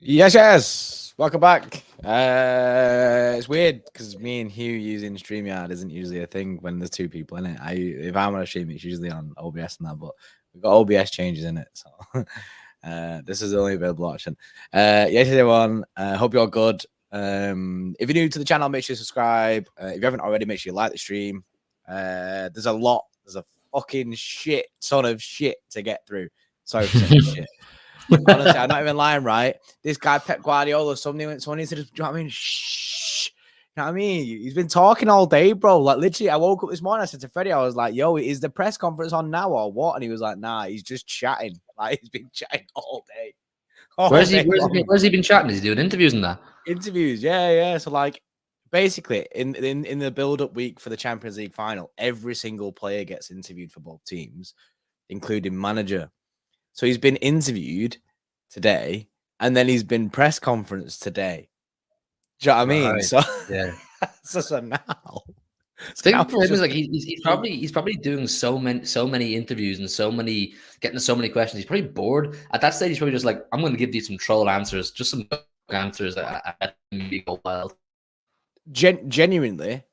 Yes. Welcome back. It's weird because me and Hugh using StreamYard isn't usually a thing when there's two people in it. If I'm on a stream, it's usually on OBS and that, but we've got OBS changes in it, so this is the only available option. Yes, everyone. Hope you're good. If you're new to the channel, make sure you subscribe. If you haven't already, make sure you like the stream. There's a fucking shit ton of shit to get through. Sorry for saying shit. Honestly, I'm not even lying, right? This guy, Pep Guardiola, somebody said, do you know what I mean? Shh. You know what I mean? He's been talking all day, bro. Like, literally, I woke up this morning, I said to Freddie, I was like, yo, is the press conference on now or what? And he was like, nah, he's just chatting. Like, he's been chatting all day. Where's he been chatting? Is he doing interviews and that? Interviews, yeah. So, like, basically, in the build-up week for the Champions League final, every single player gets interviewed for both teams, including manager. So he's been interviewed today, and then he's been press conference today. Do you know what I mean? So yeah. so now, the thing for him is like he's probably doing so many interviews and getting so many questions. He's probably bored at that stage. He's probably just like, I'm going to give you some troll answers, just some answers that maybe go wild. Genuinely,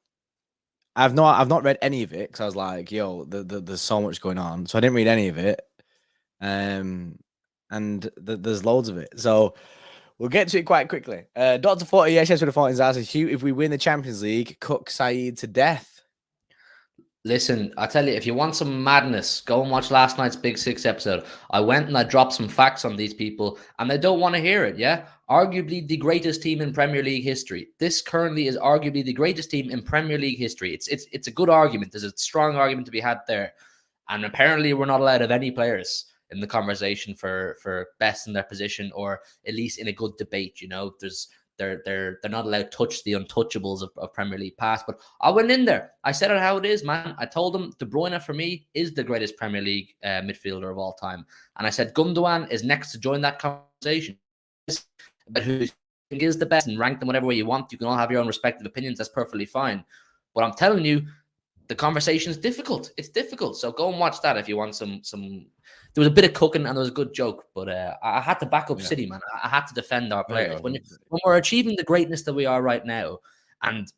I've not read any of it because I was like, yo, there's so much going on, so I didn't read any of it. And there's loads of it, so we'll get to it quite quickly. Dr. 40, yes, with the 14s asks, Hugh, if we win the Champions League, cook Saeed to death. Listen, I tell you, if you want some madness, go and watch last night's Big Six episode. I went and I dropped some facts on these people, and they don't want to hear it. Yeah, arguably the greatest team in Premier League history. This currently is arguably the greatest team in Premier League history. It's a good argument. There's a strong argument to be had there, and apparently we're not allowed to have any players in the conversation for best in their position, or at least in a good debate. You know, they're not allowed to touch the untouchables of Premier League past. But I went in there. I said it how it is, man. I told them De Bruyne for me is the greatest Premier League midfielder of all time, and I said Gündoğan is next to join that conversation. But who is the best, and rank them whatever way you want. You can all have your own respective opinions. That's perfectly fine. But I'm telling you, the conversation is difficult. It's difficult. So go and watch that if you want some. There was a bit of cooking and there was a good joke, but I had to back up City, man. I had to defend our players. When we're achieving the greatness that we are right now, and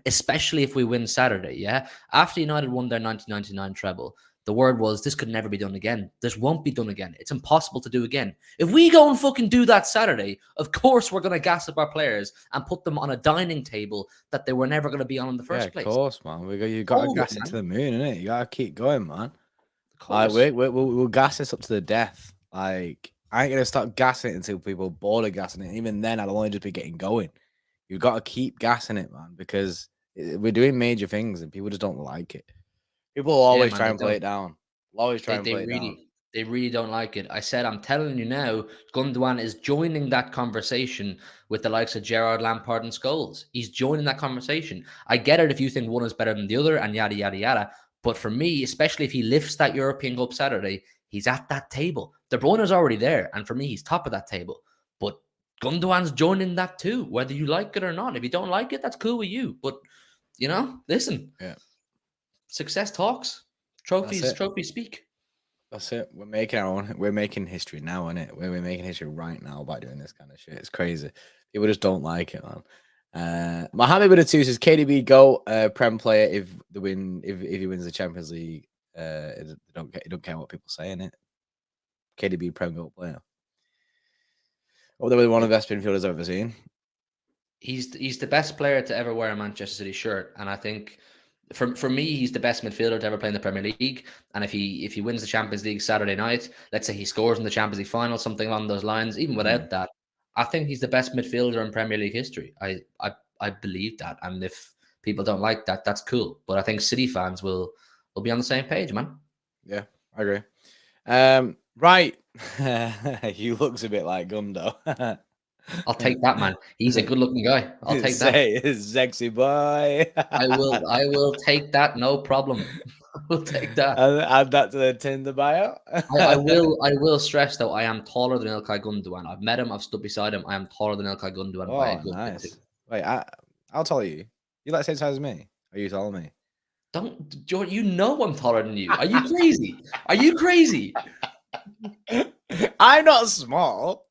especially if we win Saturday, yeah? After United won their 1999 treble, the word was this could never be done again. This won't be done again. It's impossible to do again. If we go and fucking do that Saturday, of course we're going to gas up our players and put them on a dining table that they were never going to be on in the first place. Of course, man. You got to gas it to the moon, innit? You got to keep going, man. course. We'll gas this up to the death. Like, I ain't gonna start gassing it until people are bored of gassing it. Even then, I'll only just be getting going. You've got to keep gassing it, man, because we're doing major things and people just don't like it. People will always try and play it down. They'll always try and play it down. They really don't like it. I said, I'm telling you now, Gündoğan is joining that conversation with the likes of Gerrard, Lampard, and Scholes. He's joining that conversation. I get it if you think one is better than the other and yada, yada, yada. But for me, especially if he lifts that European Cup Saturday, he's at that table. De Bruyne's already there. And for me, he's top of that table. But Gündoğan's joining that too, whether you like it or not. If you don't like it, that's cool with you. But, listen. Yeah. Success talks. Trophies speak. That's it. We're making our own. We're making history now, isn't it? We're making history right now by doing this kind of shit. It's crazy. People just don't like it, man. Mohammed Budatou says KDB go Prem player if he wins the Champions League. They don't care what people say in it. KDB Prem goal player. Oh, they were one of the best midfielders I've ever seen. He's the best player to ever wear a Manchester City shirt, and I think. For me, he's the best midfielder to ever play in the Premier League. And if he wins the Champions League Saturday night, let's say he scores in the Champions League final, something along those lines, even without that, I think he's the best midfielder in Premier League history. I believe that. And if people don't like that, that's cool. But I think City fans will be on the same page, man. Yeah, I agree. Right. He looks a bit like Gundo. I'll take that, man. He's a good-looking guy. I'll take that. Sexy boy. I will take that. No problem. We'll take that. Add that to the Tinder bio. I will stress though. I am taller than Ilkay Gündoğan. I've met him. I've stood beside him. I am taller than Ilkay Gündoğan by a good bit too. Wait, I'll tell you. You like the same size as me? Or are you taller than me? Don't, George. You know I'm taller than you. Are you crazy? Are you crazy? I'm not small.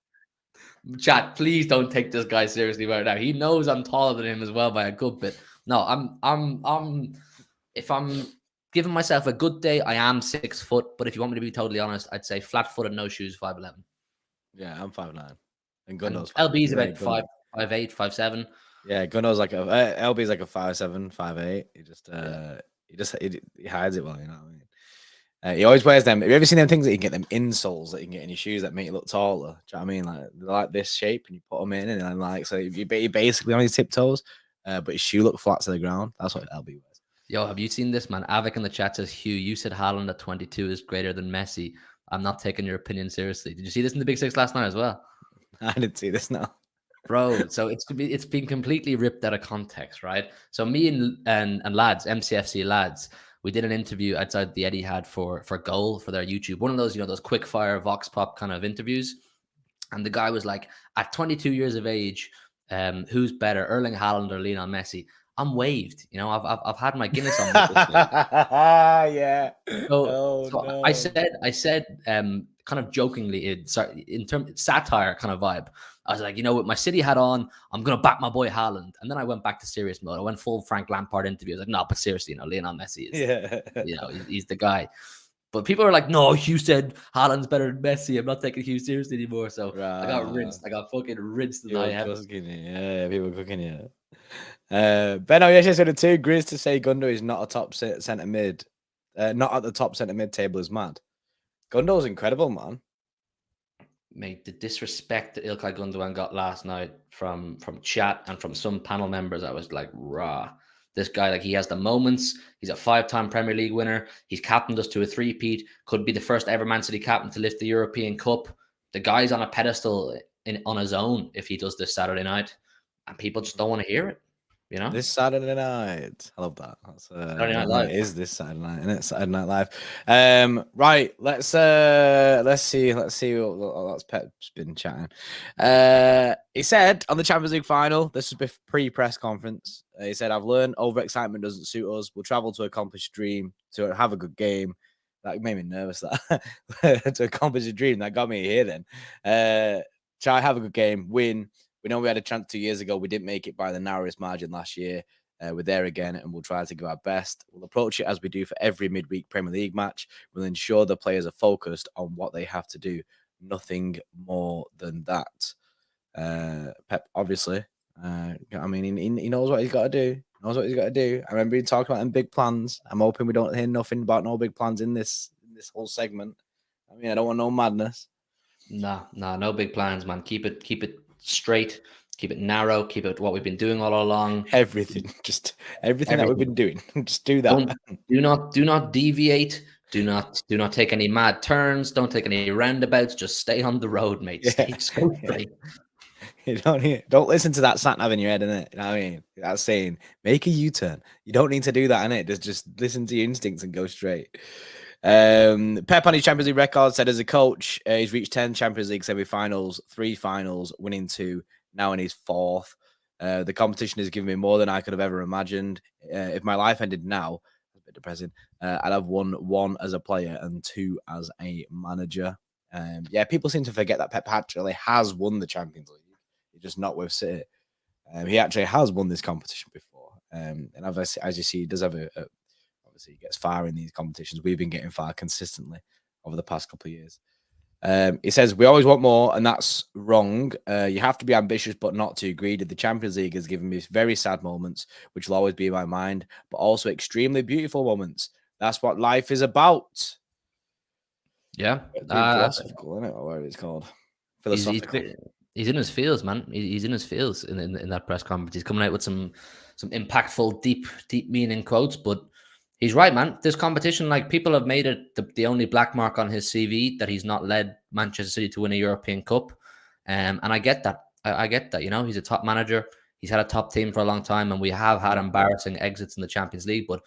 Chat, please don't take this guy seriously right now. He knows I'm taller than him as well by a good bit. No, I'm if I'm giving myself a good day, I am 6 foot. But if you want me to be totally honest, I'd say flat footed, no shoes, 5'11". Yeah, I'm 5'9". And Gundo's LB's about 5'8", 5'7". Yeah, Gundo's like LB's like a 5'7", 5'8". He hides it well, you know what I mean? He always wears them. Have you ever seen them things that you can get them insoles that you can get in your shoes that make you look taller? Do you know what I mean? Like they're like this shape, and you put them in, and then like so you basically on his tiptoes, but his shoe look flat to the ground. That's what LB wears. Yo, have you seen this, man? Avik in the chat says, Hugh, you said Haaland at 22 is greater than Messi. I'm not taking your opinion seriously. Did you see this in the Big Six last night as well? I didn't see this now. Bro, so it's been completely ripped out of context, right? So me and lads, MCFC lads, we did an interview outside the Etihad for Goal for their YouTube. One of those, those quick fire Vox Pop kind of interviews. And the guy was like, at 22 years of age, who's better, Erling Haaland or Lionel Messi? I'm waved. I've had my Guinness on me. Yeah. No. I said, kind of jokingly, in terms satire kind of vibe. I was like, with my City hat on, I'm gonna back my boy Haaland, and then I went back to serious mode. I went full Frank Lampard interview. I was like, no, but seriously, Lionel Messi is, he's the guy. But people are like, no, Hugh said Haaland's better than Messi. I'm not taking Hugh seriously anymore. So I got rinsed. I got fucking rinsed. Yeah, people cooking you. Ben Oyesha said it too. Grizz to say Gundo is not a top centre mid, not at the top centre mid table is mad. Gundo's incredible, man. Mate, the disrespect that Ilkay Gündoğan got last night from chat and from some panel members, I was like, rah. This guy, he has the moments. He's a 5-time Premier League winner. He's captained us to a 3-peat. Could be the first ever Man City captain to lift the European Cup. The guy's on a pedestal on his own if he does this Saturday night. And people just don't want to hear it. This Saturday night. I love that. That's Saturday Night Live. It is this Saturday night, isn't it? Saturday Night Live. Right. Let's see. That's Pep's been chatting. He said on the Champions League final, this was pre-press conference. He said, I've learned overexcitement doesn't suit us. We'll travel to accomplish a dream, to have a good game. That made me nervous, that to accomplish a dream. That got me here then. Try have a good game, win. We know we had a chance 2 years ago. We didn't make it by the narrowest margin last year. We're there again, and we'll try to give our best. We'll approach it as we do for every midweek Premier League match. We'll ensure the players are focused on what they have to do. Nothing more than that. Pep, obviously, he knows what he's got to do. I remember he talking about them big plans. I'm hoping we don't hear nothing about no big plans in this this whole segment. I mean, I don't want no madness. Nah, no big plans, man. Keep it straight, keep it narrow, keep it what we've been doing all along. Everything, just everything that we've been doing. Just do that. Do not deviate. Do not take any mad turns. Don't take any roundabouts. Just stay on the road, mate. Yeah. Stay straight. You don't listen to that sat nav in your head, innit? You know what I mean? That's saying make a U-turn. You don't need to do that, innit? Just listen to your instincts and go straight. Pep on his Champions League record said as a coach, he's reached 10 Champions League semi-finals, 3 finals, winning 2, now in his 4th. The competition has given me more than I could have ever imagined. If my life ended now, a bit depressing, I'd have won 1 as a player and 2 as a manager. Yeah, people seem to forget that Pep actually has won the Champions League. Just not with City. He actually has won this competition before. And as you see, he does have obviously he gets far in these competitions. We've been getting far consistently over the past couple of years. He says, we always want more, and that's wrong. You have to be ambitious, but not too greedy. The Champions League has given me very sad moments, which will always be in my mind, but also extremely beautiful moments. That's what life is about. Yeah. Philosophical, isn't it? Or whatever it's called. Philosophical. He's in his feels, man. He's in his feels in that press conference. He's coming out with some impactful, deep meaning quotes. But he's right, man. This competition, like people have made it the only black mark on his CV that he's not led Manchester City to win a European Cup. And I get that. I get that. You know, he's a top manager. He's had a top team for a long time, and we have had embarrassing exits in the Champions League. But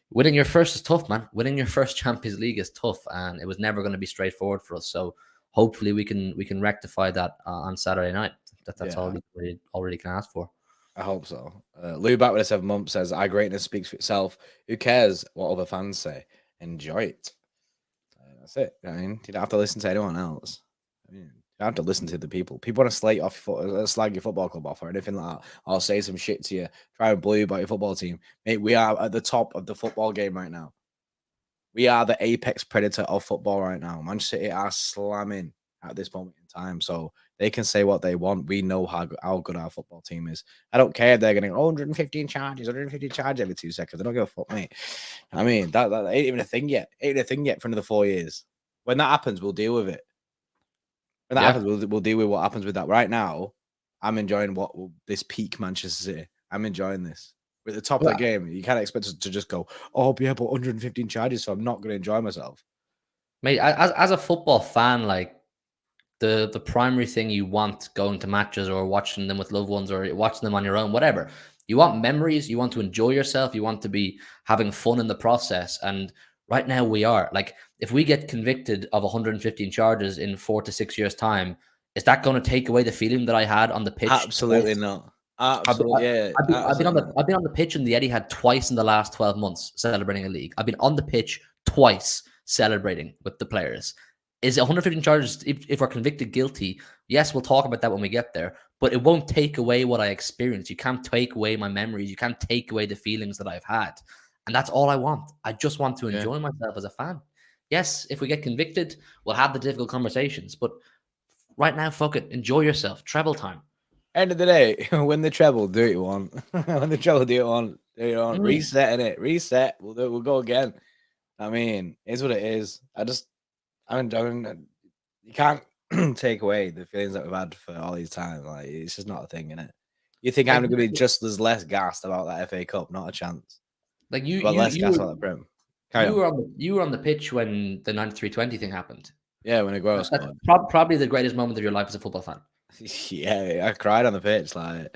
winning your first is tough, man. Winning your first Champions League is tough, and it was never going to be straightforward for us. So hopefully we can rectify that on Saturday night. That's all we already can ask for. I hope so. Lou back with a 7 months says, our greatness speaks for itself. Who cares what other fans say? Enjoy it. That's it. I mean, you don't have to listen to anyone else. I mean, you don't have to listen to the people. People want to slag your football club off or anything like that. I'll say some shit to you. Try and blow you about your football team. Mate, we are at the top of the football game right now. We are the apex predator of football right now. Manchester City are slamming at this moment in time. So they can say what they want. We know how good our football team is. I don't care if they're getting 115 charges every 2 seconds. I don't give a fuck, mate. I mean, that ain't even a thing yet. Ain't even a thing yet for another 4 years. When that happens, we'll deal with it. When that happens, we'll deal with what happens with that. Right now, I'm enjoying this peak Manchester City. I'm enjoying this. We're at the top of the game. You can't expect us to just go, oh, yeah, but 115 charges, so I'm not going to enjoy myself. Mate, as a football fan, like the primary thing you want going to matches or watching them with loved ones or watching them on your own, whatever. You want memories. You want to enjoy yourself. You want to be having fun in the process. And right now we are. Like, if we get convicted of 115 charges in 4 to 6 years' time, is that going to take away the feeling that I had on the pitch? Absolutely not. Absolutely, yeah. I've been on the pitch in the Etihad twice in the last 12 months celebrating a league. I've been on the pitch twice celebrating with the players. Is 115 charges, if we're convicted guilty, yes, we'll talk about that when we get there, but it won't take away what I experienced. You can't take away my memories. You can't take away the feelings that I've had. And that's all I want. I just want to enjoy myself as a fan. Yes, if we get convicted, we'll have the difficult conversations, but right now, fuck it. Enjoy yourself. Treble time. End of the day, win the treble, do what you want. Win the treble, do what you want. Do what you want. Reset it. Reset. We'll go again. I mean, it's what it is. You can't take away the feelings that we've had for all these times. Like, it's just not a thing, innit? You think I'm going to be just as less gassed about that FA Cup? Not a chance. Like you less gassed about the Prem. You were on the pitch when the 93-20 thing happened. Yeah, when Aguero scored. Probably the greatest moment of your life as a football fan. Yeah, I cried on the pitch. Like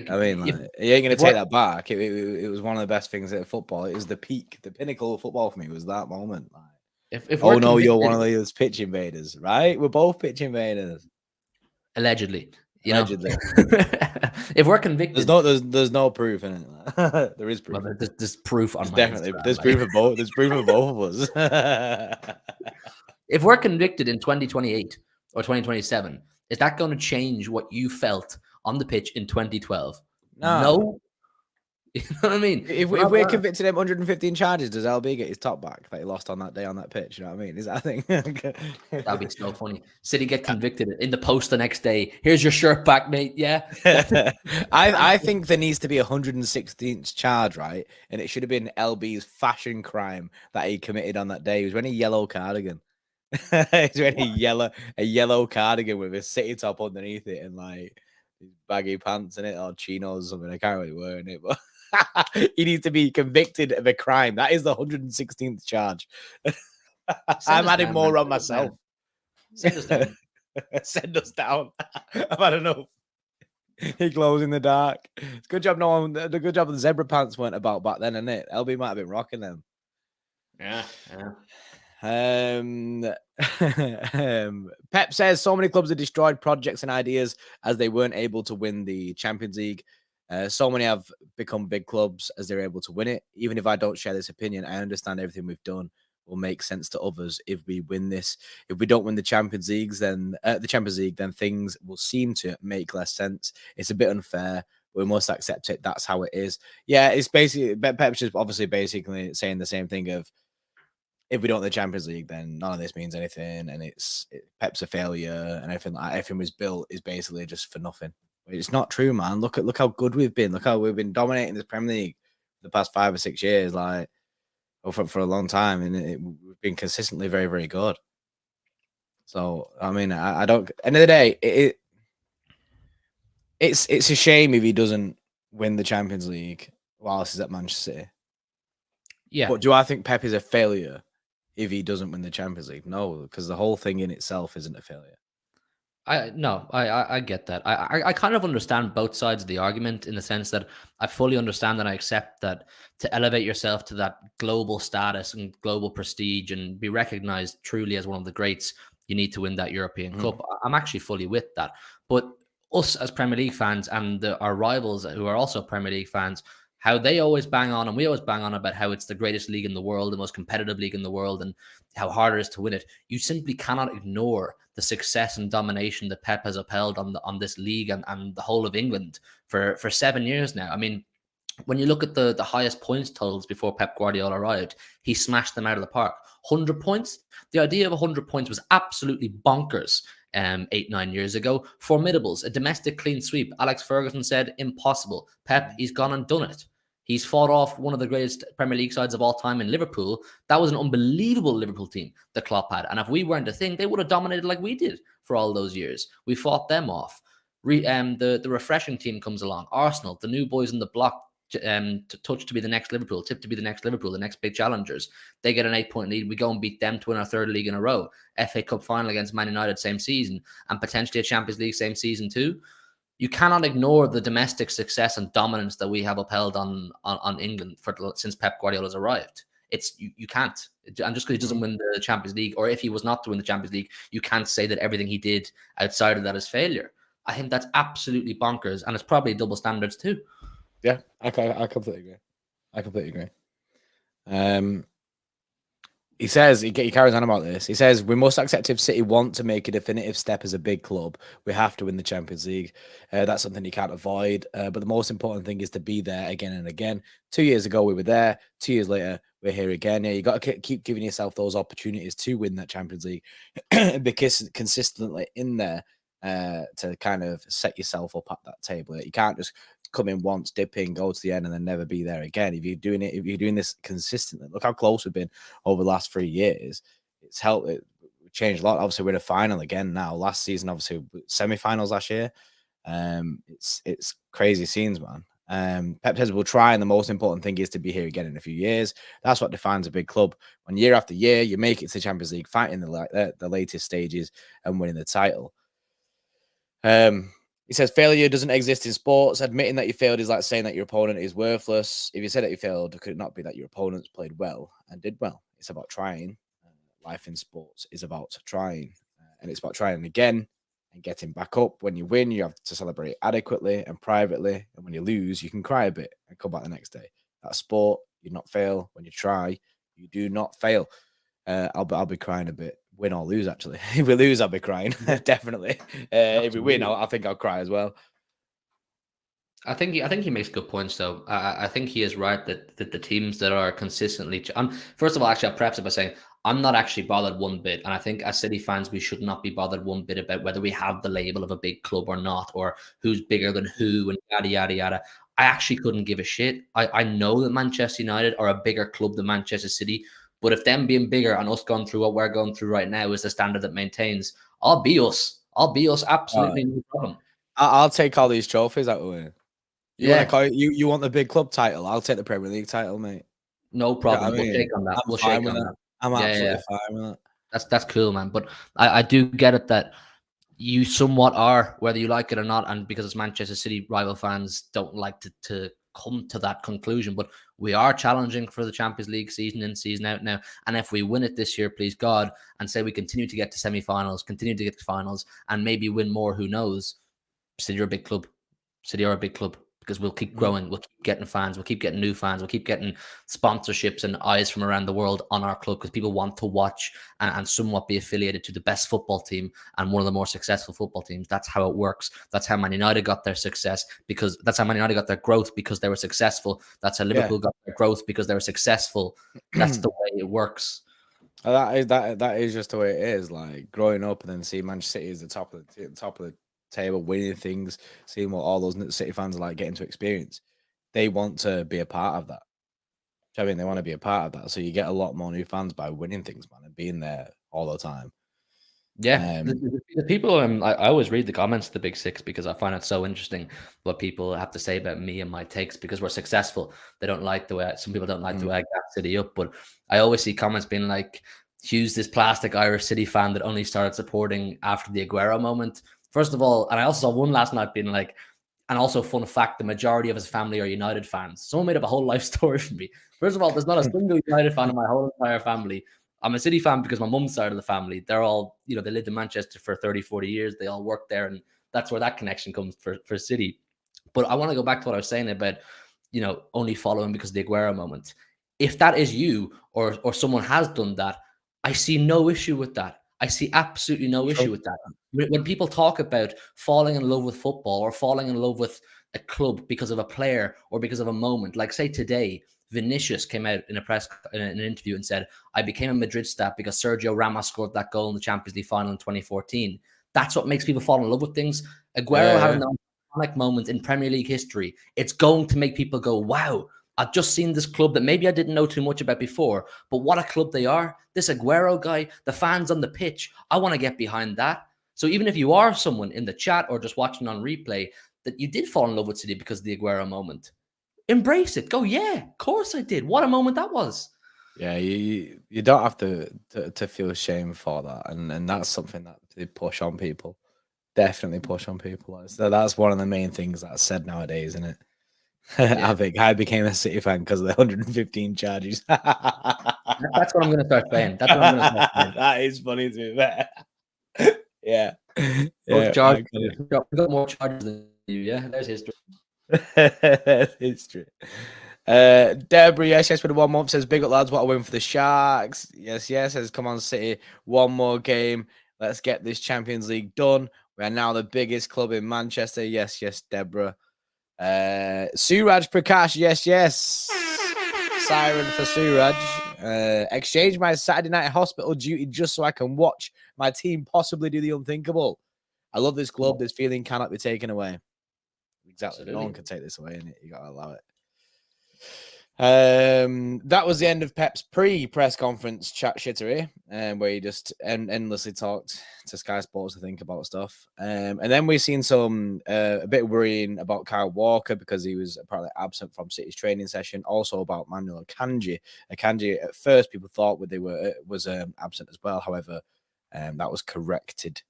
I mean, you ain't gonna take that back. It was one of the best things at football. It was the peak, the pinnacle of football for me. Was that moment? Like, you're one of those pitch invaders, right? We're both pitch invaders. Allegedly. Allegedly. If we're convicted, there's no proof in it. There is proof. Well, there's proof on there's proof of both. There's proof of both of us. If we're convicted in 2028 or 2027, is that going to change what you felt on the pitch in 2012? No. You know what I mean? If we're convicted of him 115 charges, does LB get his top back that he lost on that day on that pitch? You know what I mean? Is that a thing? That'd be so funny. City get convicted in the post the next day. Here's your shirt back, mate. Yeah. I think there needs to be 116th charge, right? And it should have been LB's fashion crime that he committed on that day. He was wearing a yellow cardigan. He's wearing a yellow cardigan with a city top underneath it and like baggy pants in it or chinos or something. I can't really wearing it, but he needs to be convicted of a crime. That is the 116th charge. I'm adding more on myself. Send us down. Send us down. I've had enough. He glows in the dark. It's good job the good job the zebra pants weren't about back then, isn't it? LB might have been rocking them. Yeah. Pep says so many clubs have destroyed projects and ideas as they weren't able to win the Champions League. So many have become big clubs as they're able to win it. Even if I don't share this opinion, I understand everything we've done will make sense to others if we win this. If we don't win the Champions League, then things will seem to make less sense. It's a bit unfair. We must accept it. That's how it is. Yeah, it's basically Pep's just obviously basically saying the same thing of if we don't win the Champions League, then none of this means anything, and Pep's a failure, and everything was built is basically just for nothing. It's not true, man. Look how good we've been. Look how we've been dominating this Premier League for the past 5 or 6 years, like for a long time, and we've been consistently very, very good. So I mean, I don't. End of the day, it's a shame if he doesn't win the Champions League whilst he's at Manchester City. Yeah, but do I think Pep is a failure if he doesn't win the Champions League? No, because the whole thing in itself isn't a failure. I get that. I kind of understand both sides of the argument in the sense that I fully understand and I accept that to elevate yourself to that global status and global prestige and be recognized truly as one of the greats, you need to win that European Cup. I'm actually fully with that. But us as Premier League fans and our rivals who are also Premier League fans, how they always bang on and we always bang on about how it's the greatest league in the world, the most competitive league in the world, and how hard it is to win it. You simply cannot ignore the success and domination that Pep has upheld on this league and the whole of England for 7 years now. I mean, when you look at the highest points totals before Pep Guardiola arrived, he smashed them out of the park. 100 points. The idea of 100 points was absolutely bonkers 8-9 years ago. Formidables, a domestic clean sweep. Alex Ferguson said impossible. Pep, he's gone and done it. He's fought off one of the greatest Premier League sides of all time in Liverpool. That was an unbelievable Liverpool team that Klopp had. And if we weren't a thing, they would have dominated like we did for all those years. We fought them off. The refreshing team comes along. Arsenal, the new boys in the block, to be the next Liverpool, tipped to be the next Liverpool, the next big challengers. They get an 8-point lead. We go and beat them to win our third league in a row. FA Cup final against Man United same season, and potentially a Champions League same season too. You cannot ignore the domestic success and dominance that we have upheld on England since Pep Guardiola's arrived. You can't. And just because he doesn't win the Champions League, or if he was not to win the Champions League, you can't say that everything he did outside of that is failure. I think that's absolutely bonkers, and it's probably double standards too. Yeah, I completely agree. He says, he carries on about this. He says, we must accept if City want to make a definitive step as a big club, we have to win the Champions League. That's something you can't avoid. But the most important thing is to be there again and again. 2 years ago, we were there. 2 years later, we're here again. Yeah, you got to keep giving yourself those opportunities to win that Champions League because consistently in there to kind of set yourself up at that table. You can't just come in once, dip in, go to the end, and then never be there again. If you're doing this consistently, look how close we've been over the last 3 years. It's helped. It changed a lot. Obviously, we're in a final again now. Last season, obviously, semi-finals last year. It's crazy scenes, man. Pep says we'll try, and the most important thing is to be here again in a few years. That's what defines a big club. When year after year you make it to the Champions League, fighting the latest stages and winning the title. He says failure doesn't exist in sports. Admitting that you failed is like saying that your opponent is worthless. If you said that you failed, could it not be that your opponents played well and did well? It's about trying. Life in sports is about trying, and it's about trying again and getting back up. When you win, you have to celebrate adequately and privately, and when you lose, you can cry a bit and come back the next day. That's sport. You do not fail. When you try, you do not fail. I'll be crying a bit. Win or lose, actually. If we lose, I'll be crying. Definitely. If we win, I think I'll cry as well. I think he makes good points though. I think he is right that the teams that are consistently. First of all, actually, I'll preface it by saying I'm not actually bothered one bit, and I think as City fans we should not be bothered one bit about whether we have the label of a big club or not, or who's bigger than who, and yada yada yada. I actually couldn't give a shit. I know that Manchester United are a bigger club than Manchester City, but if them being bigger and us going through what we're going through right now is the standard that maintains, I'll be us. I'll be us. Uh, Absolutely no problem. I'll take all these trophies that we win. You want to Yeah. call it, you want the big club title? I'll take the Premier League title, mate. No You know what problem. I We'll mean? shake on that. I'm We'll fine shake with on that. that. I'm Yeah, yeah, absolutely yeah. fine with that. That's cool, man. But I do get it that you somewhat are, whether you like it or not, and because it's Manchester City, rival fans don't like to come to that conclusion. But we are challenging for the Champions League season in, season out now. And if we win it this year, please God, and say we continue to get to semi-finals, continue to get to finals, and maybe win more, who knows? City are a big club. City are a big club because we'll keep Mhm. growing. We'll keep getting fans. We'll keep getting new fans. We'll keep getting sponsorships and eyes from around the world on our club because people want to watch and somewhat be affiliated to the best football team and one of the more successful football teams. That's how it works. That's how Man United got their success because that's how Man United got their growth because they were successful. That's how Yeah. Liverpool got their growth because they were successful. That's the way it works. That is just the way it is. Like growing up and then seeing Manchester City as the top of the table, winning things, seeing what all those City fans are like getting to experience. They want to be a part of that. I mean, they want to be a part of that. So you get a lot more new fans by winning things, man, and being there all the time. Yeah, Um, the people, I always read the comments of the Big Six because I find it so interesting what people have to say about me and my takes because we're successful. They don't like the way, some people don't like the mm, way I gas City up, but I always see comments being like, Hughes, this plastic Irish City fan that only started supporting after the Aguero moment. First of all, and I also saw one last night being like, and also fun fact, the majority of his family are United fans. Someone made up a whole life story for me. First of all, there's not a single United fan in my whole entire family. I'm a City fan because my mum's side of the family, they're all, they lived in Manchester for 30, 40 years. They all work there. And that's where that connection comes for City. But I want to go back to what I was saying about, only following because of the Aguero moment. If that is you or someone has done that, I see no issue with that. I see absolutely no sure. issue with that. When people talk about falling in love with football or falling in love with a club because of a player or because of a moment, like say today, Vinicius came out in an interview and said, I became a Madrid stat because Sergio Ramos scored that goal in the Champions League final in 2014. That's what makes people fall in love with things. Aguero had Yeah, an iconic moment in Premier League history. It's going to make people go, wow, I've just seen this club that maybe I didn't know too much about before, but what a club they are. This Aguero guy, the fans on the pitch, I want to get behind that. So even if you are someone in the chat or just watching on replay that you did fall in love with City because of the Aguero moment, embrace it. Go, yeah, of course I did. What a moment that was. yeah. You don't have to feel shame for that, and that's something that they push on people. Definitely push on people. So that's one of the main things that's said nowadays, isn't it? I Yeah, think I became a City fan because of the 115 charges. that's what I'm going to start saying. That's what I'm going to start saying. That is funny to be fair. Yeah. Both Yeah, charges. I get it. We got more charges than you. Yeah, there's history. It's true. Deborah, yes, with the 1 month says, big up lads, what a win for the Sharks. Yes, says, come on, City, one more game. Let's get this Champions League done. We are now the biggest club in Manchester. Yes, Deborah. Suraj Prakash, yes. Siren for Suraj. Exchange my Saturday night hospital duty just so I can watch my team possibly do the unthinkable. I love this club. This feeling cannot be taken away. Exactly. No one can take this away, innit? You gotta allow it. That was the end of Pep's pre-press conference chat shittery, where he just endlessly talked to Sky Sports to think about stuff. And then we've seen some a bit worrying about Kyle Walker because he was apparently absent from City's training session. Also about Manuel Akanji. Akanji, at first people thought was absent as well. However, that was corrected.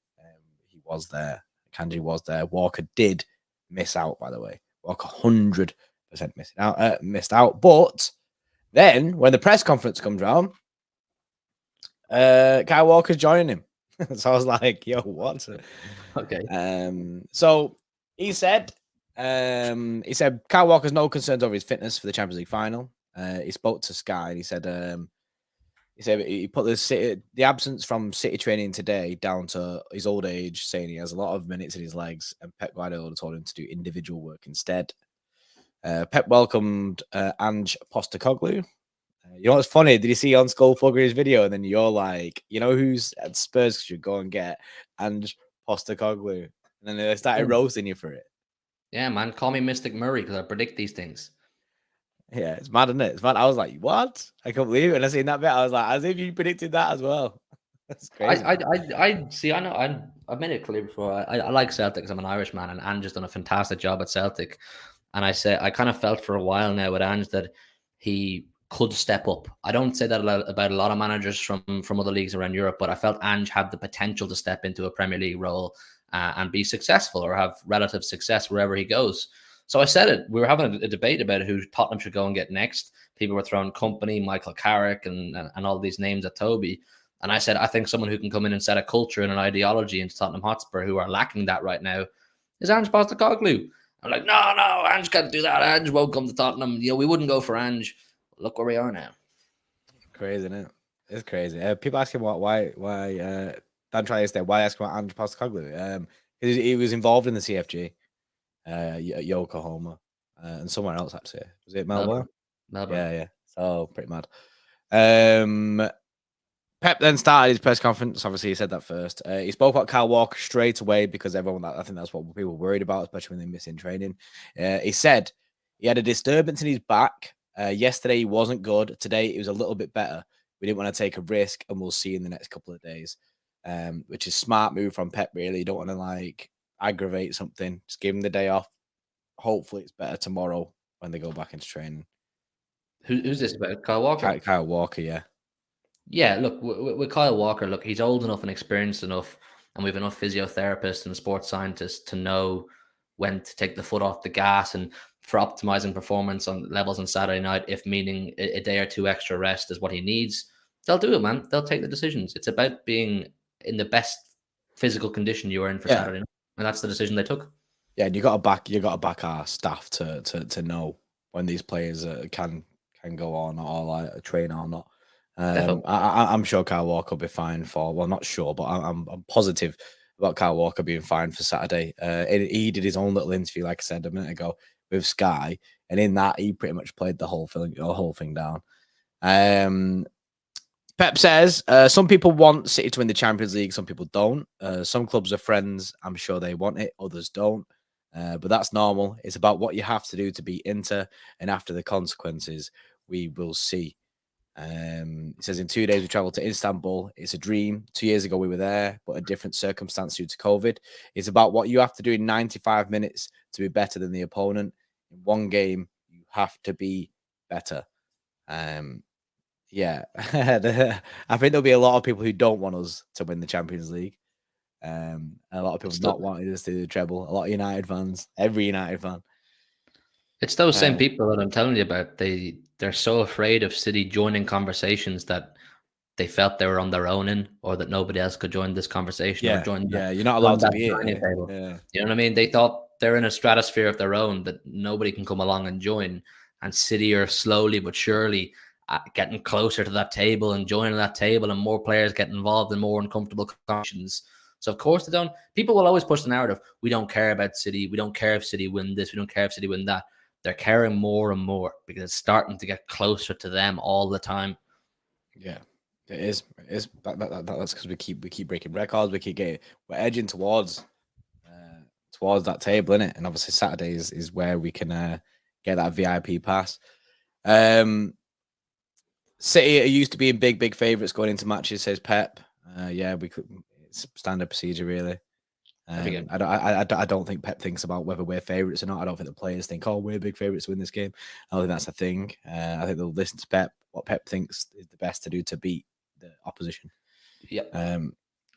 He was there. Akanji was there. Walker did miss out, by the way. Walker 100% missed out. But then when the press conference comes around, Kyle Walker's joining him. So I was like, yo, what? Okay. So he said Kyle Walker's no concerns over his fitness for the Champions League final. He spoke to Sky and he said he put the absence from City training today down to his old age, saying he has a lot of minutes in his legs, and Pep Guardiola told him to do individual work instead. Pep welcomed Ange Postecoglou. You know what's funny? Did you see on Skullfugger's video? And then you're like, you know who's at Spurs should go and get Ange Postecoglou, and then they started roasting you for it. Yeah, man. Call me Mystic Murray because I predict these things. Yeah, it's mad, isn't it? It's mad. I was like, what? I can't believe it. And I seen that bit. I was like, as if you predicted that as well. That's crazy. I see. I know. I've made it clear before. I like Celtic because I'm an Irish man, and Ange has done a fantastic job at Celtic. And I kind of felt for a while now with Ange that he could step up. I don't say that about a lot of managers from other leagues around Europe, but I felt Ange had the potential to step into a Premier League role and be successful or have relative success wherever he goes. So I said it. We were having a debate about who Tottenham should go and get next. People were throwing Company, Michael Carrick, and all these names at Toby. And I said, I think someone who can come in and set a culture and an ideology into Tottenham Hotspur, who are lacking that right now, is Ange Postecoglou. I'm like, no, Ange can't do that. Ange won't come to Tottenham. We wouldn't go for Ange. Look where we are now. Crazy, isn't it? It's crazy. People ask him why Dan tried yesterday. Why ask about Ange Postecoglou? Because he was involved in the CFG, at Yokohama, and somewhere else actually. Was it Melbourne? Melbourne. Yeah. So pretty mad. Pep then started his press conference. Obviously, he said that first. He spoke about Kyle Walker straight away because I think that's what people were worried about, especially when they miss in training. He said he had a disturbance in his back. Yesterday, he wasn't good. Today, it was a little bit better. We didn't want to take a risk, and we'll see in the next couple of days, which is smart move from Pep, really. You don't want to, aggravate something. Just give him the day off. Hopefully, it's better tomorrow when they go back into training. Who's this about? Kyle Walker? Kyle Walker, yeah. Yeah, look, with Kyle Walker, look, he's old enough and experienced enough, and we have enough physiotherapists and sports scientists to know when to take the foot off the gas and for optimizing performance on levels on Saturday night, if meaning a day or two extra rest is what he needs. They'll do it, man. They'll take the decisions. It's about being in the best physical condition you are in for Saturday night, and that's the decision they took. Yeah, and you got to back our staff to know when these players can go on or train or not. I'm sure Kyle Walker will be fine for. Well, not sure, but I'm positive about Kyle Walker being fine for Saturday. He did his own little interview, like I said a minute ago, with Sky, and in that he pretty much played the whole thing down. Pep says some people want City to win the Champions League, some people don't. Some clubs are friends. I'm sure they want it, others don't. But that's normal. It's about what you have to do to beat Inter, and after the consequences, we will see. He says in 2 days we traveled to Istanbul. It's a dream. 2 years ago we were there, but a different circumstance due to COVID. It's about what you have to do in 95 minutes to be better than the opponent. In one game, you have to be better. Yeah, I think there'll be a lot of people who don't want us to win the Champions League. A lot of people not wanting us to do the treble. A lot of United fans, every United fan. It's those same people that I'm telling you about. They're so afraid of City joining conversations that they felt they were on their own in, or that nobody else could join this conversation or join. You're not allowed to be it. Yeah. You know what I mean? They thought they're in a stratosphere of their own that nobody can come along and join. And City are slowly but surely getting closer to that table and joining that table, and more players get involved in more uncomfortable conditions. So of course they don't. People will always push the narrative. We don't care about City. We don't care if City win this. We don't care if City win that. They're caring more and more because it's starting to get closer to them all the time. Yeah, it is. It is. That's because we keep breaking records. We're edging towards that table, innit? And obviously Saturday is where we can get that VIP pass. City are used to being big favourites going into matches, says Pep. Yeah, we could. It's standard procedure, really. I don't think Pep thinks about whether we're favourites or not. I don't think the players think, oh, we're big favourites to win this game. I don't think that's a thing. I think they'll listen to Pep, what Pep thinks is the best to do to beat the opposition. Yep.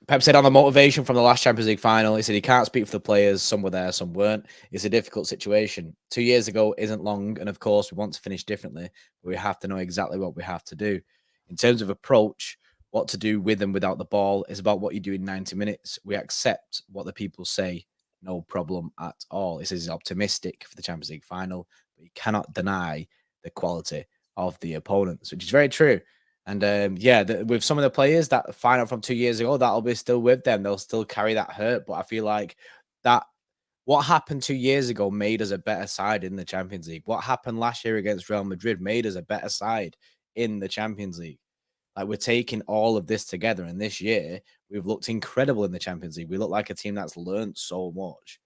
Pep said on the motivation from the last Champions League final, he said he can't speak for the players. Some were there, some weren't. It's a difficult situation. 2 years ago isn't long, and of course we want to finish differently, but we have to know exactly what we have to do. In terms of approach, what to do with and without the ball is about what you do in 90 minutes. We accept what the people say, no problem at all. He says he's optimistic for the Champions League final, but he cannot deny the quality of the opponents, which is very true. And with some of the players that find out from 2 years ago, that'll be still with them. They'll still carry that hurt. But I feel like that What happened 2 years ago made us a better side in the Champions League. What happened last year against Real Madrid made us a better side in the Champions League. Like, we're taking all of this together, and this year we've looked incredible in the Champions League. We look like a team that's learned so much.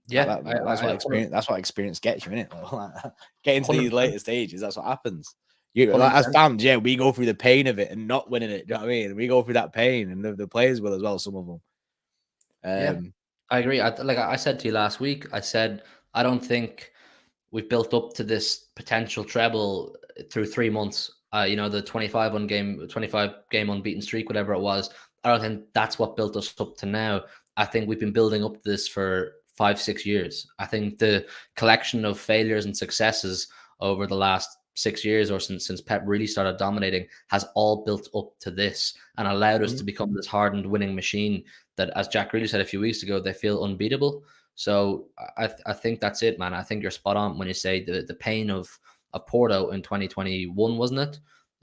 Yeah, That's what experience gets you, innit? Like, getting to these 100%. later stages, that's what happens. You like, as 100%. fans, yeah, we go through the pain of it and not winning it. Do you know what I mean? We go through that pain, and the players will as well. Some of them. Yeah, I agree. Like I said to you last week, I said I don't think we've built up to this potential treble through 3 months. The 25 game unbeaten streak, whatever it was. I don't think that's what built us up to now. I think we've been building up to this for 5-6 years. I think the collection of failures and successes over the last 6 years, or since Pep really started dominating, has all built up to this and allowed us to become this hardened winning machine that, as Jack really said a few weeks ago, they feel unbeatable. So I think that's it, man. I think you're spot on when you say the pain of Porto in 2021, wasn't it?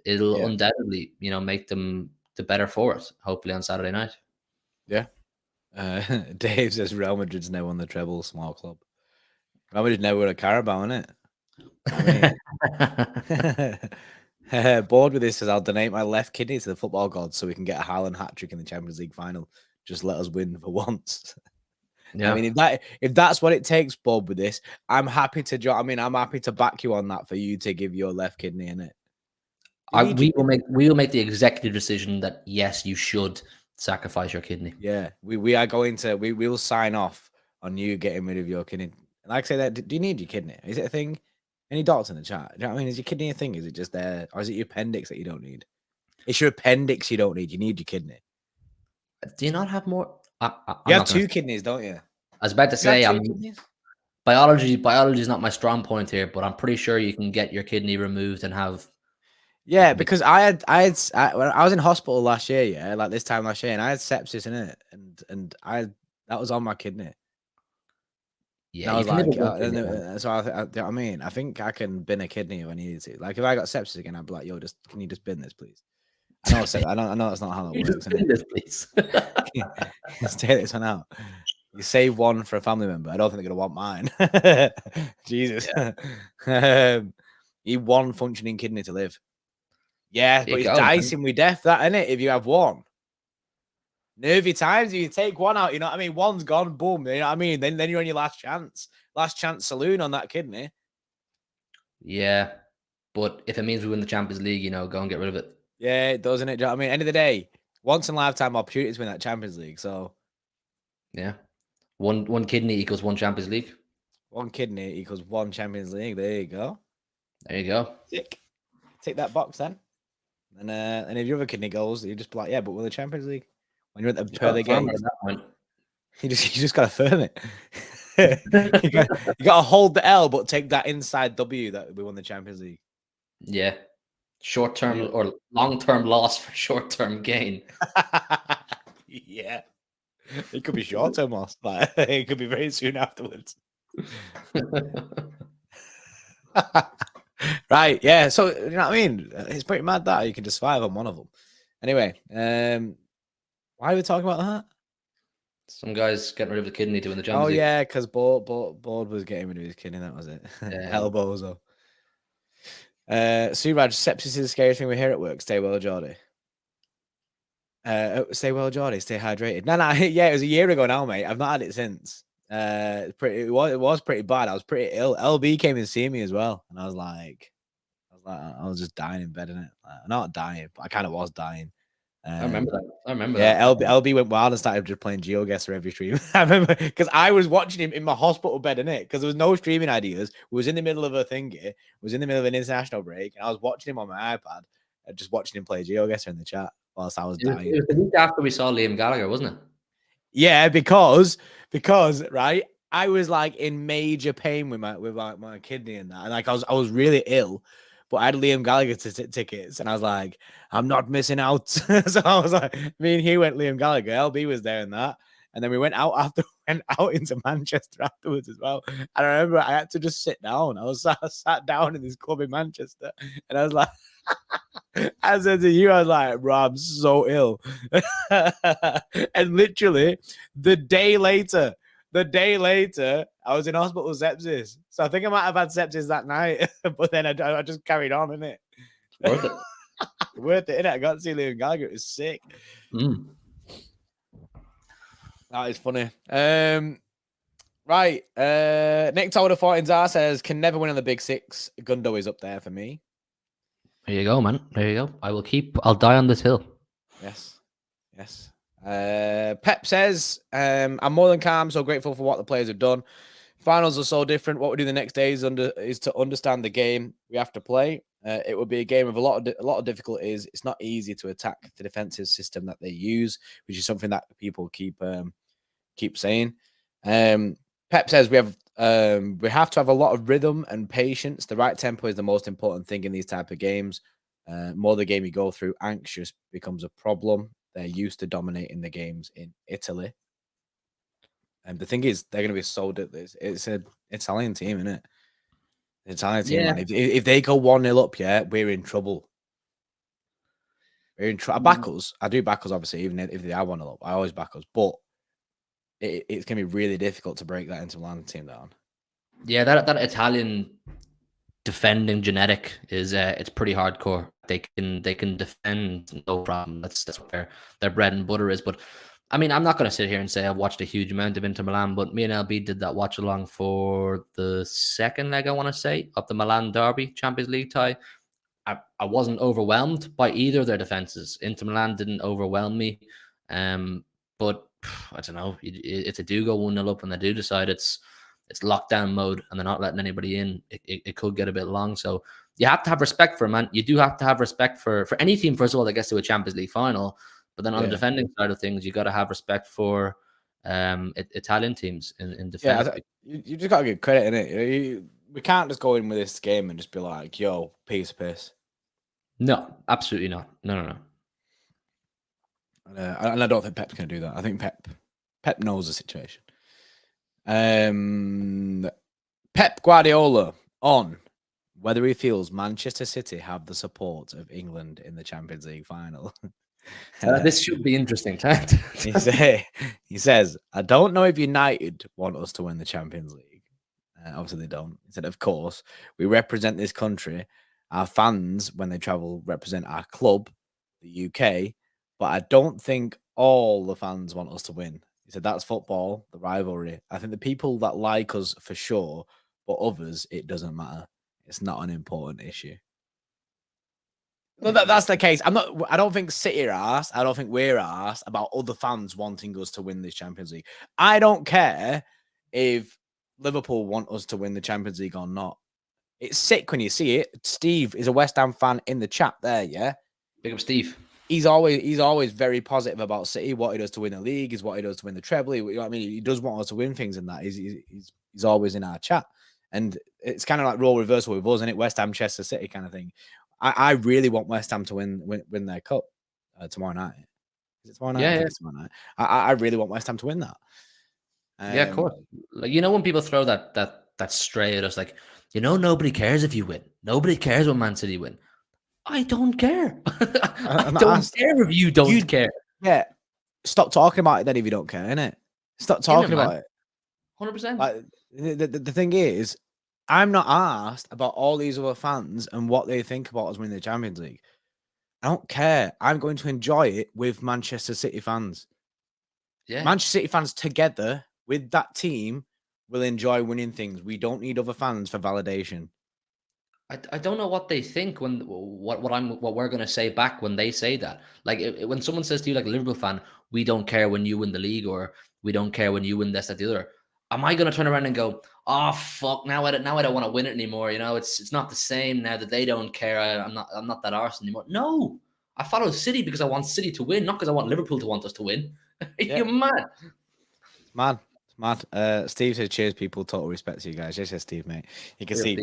It'll undoubtedly, make them the better for it, hopefully on Saturday night. Yeah. Dave says Real Madrid's now won the treble, small club. Real Madrid never won a Carabao, innit? I mean, bored with this says I'll donate my left kidney to the football gods so we can get a Haaland hat trick in the Champions League final. Just let us win for once. Yeah. I mean, if that's what it takes, Bob, with this, I'm happy to I'm happy to back you on that for you to give your left kidney in it. We will make the executive decision that yes, you should sacrifice your kidney. Yeah, we are going to we will sign off on you getting rid of your kidney. Like I say that, do you need your kidney? Is it a thing? Any dots in the chat? Do you know what I mean? Is your kidney a thing? Is it just there, or is it your appendix that you don't need? It's your appendix you don't need. You need your kidney. Do you not have more? You have two kidneys, don't you? I was about to say, biology is not my strong point here, but I'm pretty sure you can get your kidney removed and have. Yeah, because when I was in hospital last year, yeah, like this time last year, and I had sepsis in it, and that was on my kidney. Yeah, I was like, so I mean, I think I can bin a kidney if I needed to. Like, if I got sepsis again, I'd be like, yo, can you just bin this, please? I know that's not how that works. Bin this, please. Let's take this one out. You save one for a family member. I don't think they're gonna want mine. Jesus. Yeah. You one functioning kidney to live. Yeah, but it's dicing with death, that, isn't it? If you have one. Nervy times, if you take one out, you know what I mean? One's gone, boom, you know what I mean? Then you're on your last chance saloon on that kidney. Yeah, but if it means we win the Champions League, go and get rid of it. Yeah, it doesn't it? Do you know what I mean? End of the day, once in a lifetime opportunity to win that Champions League. So yeah, one kidney equals one Champions League. One kidney equals one Champions League. There you go. There you go. Sick. Tick that box then. And if your other kidney goes, you just be like, yeah, but we're the Champions League. When you're at the per the game, you just gotta firm it. you gotta hold the L, but take that inside W that we won the Champions League. Yeah, short-term or long-term loss for short-term gain. Yeah, it could be short-term loss, but it could be very soon afterwards. Right, yeah. So you know what I mean? It's pretty mad that you can just survive on one of them. Anyway, why are we talking about that? Some guys getting rid of the kidney to win the Champions League. Oh yeah, because Board was getting rid of his kidney. That was it. Yeah. Elbows up. Suraj, sepsis is the scary thing we hear at work. Stay well, Geordie. Stay well, Geordie. Stay hydrated. No, yeah, it was a year ago now, mate. I've not had it since. It was pretty bad. I was pretty ill. LB came and see me as well, and I was just dying in bed, innit? Not dying, but I kind of was dying. I remember that. Yeah, LB went wild and started just playing GeoGuessr every stream. I remember because I was watching him in my hospital bed, innit? Because there was no streaming ideas. We was in the middle of a thingy. Was in the middle of an international break, and I was watching him on my iPad, just watching him play GeoGuessr in the chat whilst I was dying. It was the week after we saw Liam Gallagher, wasn't it? Yeah, because right, I was like in major pain with my kidney and that, and like I was really ill. But I had Liam Gallagher tickets, and I was like, I'm not missing out. So I was like, me and he went Liam Gallagher. LB was there and that. And then we went out into Manchester afterwards as well. And I remember I had to just sit down. I sat down in this club in Manchester, and I was like, I said to you, I was like, bro, I'm so ill. And literally the day later, The day later, I was in hospital with sepsis. So I think I might have had sepsis that night, but then I just carried on, innit? Worth it. Worth it, innit? I got to see Liam Gallagher. It was sick. That is funny. Right. Nick Tower 14 says, can never win on the Big Six. Gundo is up there for me. There you go, man. There you go. I'll die on this hill. Yes. Yes. Pep says, I'm more than calm, so grateful for what the players have done. Finals are so different. What we do the next day is to understand the game we have to play. It will be a game of a lot of difficulties. It's not easy to attack the defensive system that they use, which is something that people keep saying. Pep says we have to have a lot of rhythm and patience. The right tempo is the most important thing in these type of games. More the game you go through, anxious becomes a problem. They're used to dominating the games in Italy. And the thing is, they're going to be sold at this. It's an Italian team, isn't it? An Italian team, man. If they go 1-0 up, yeah, we're in trouble. We're in trouble. I back us. I do back us, obviously, even if they are 1-0 up. I always back us. But it's going to be really difficult to break that Inter Milan team down. Yeah, that Italian defending genetic is it's pretty hardcore. They can defend, no problem. That's what their bread and butter is. But I mean, I'm not going to sit here and say I've watched a huge amount of Inter Milan, but me and LB did that watch along for the second leg, I want to say, of the Milan derby Champions League tie. I wasn't overwhelmed by either of their defenses. Inter Milan didn't overwhelm me, but I don't know. If they do go 1-0 up and they do decide it's lockdown mode and they're not letting anybody in, it could get a bit long. So you have to have respect for it, man. You do have to have respect for any team, first of all, that gets to a Champions League final. But then on the defending side of things, you got to have respect for Italian teams in defense. Yeah, you just got to give credit in it. We can't just go in with this game and just be like, yo, piece of piss. No, absolutely not. No. And I don't think Pep's going to do that. I think Pep knows the situation. Pep Guardiola on whether he feels Manchester City have the support of England in the Champions League final. This should be interesting. He says, I don't know if United want us to win the Champions League. Obviously, they don't. He said, of course, we represent this country. Our fans, when they travel, represent our club, the UK. But I don't think all the fans want us to win. He said, that's football, the rivalry. I think the people that like us for sure, but others, it doesn't matter. It's not an important issue. No, that's the case. I don't think City are arsed. I don't think we're arsed about other fans wanting us to win this Champions League. I don't care if Liverpool want us to win the Champions League or not. It's sick when you see it. Steve is a West Ham fan in the chat there, yeah? Big up Steve. He's always very positive about City, what he does to win the league, is what he does to win the treble. You know what I mean? He does want us to win things in that. He's always in our chat. And it's kind of like role reversal with us, isn't it? West Ham, Chester City kind of thing. I really want West Ham to win their cup tomorrow night. Is it tomorrow night? Yeah. Tomorrow night. I really want West Ham to win that. Yeah, of course. Like, when people throw that stray at us, like, nobody cares if you win. Nobody cares when Man City win. I don't care. I don't care if you don't care. Yeah. Stop talking about it then if you don't care, innit? Stop talking about it. 100%. Like, the thing is, I'm not asked about all these other fans and what they think about us winning the Champions League. I don't care. I'm going to enjoy it with Manchester City fans. Yeah. Manchester City fans together with that team will enjoy winning things. We don't need other fans for validation. I don't know what they think when what we're going to say back when they say that. Like when someone says to you, like a Liverpool fan, we don't care when you win the league, or we don't care when you win this, that, the other. Am I going to turn around and go, oh fuck, now I don't want to win it anymore? It's not the same now that they don't care. I'm not that arse anymore. No, I follow City because I want City to win, not because I want Liverpool to want us to win. You're mad. Man. Steve says, cheers, people. Total respect to you guys. Yes, Steve, mate. You can see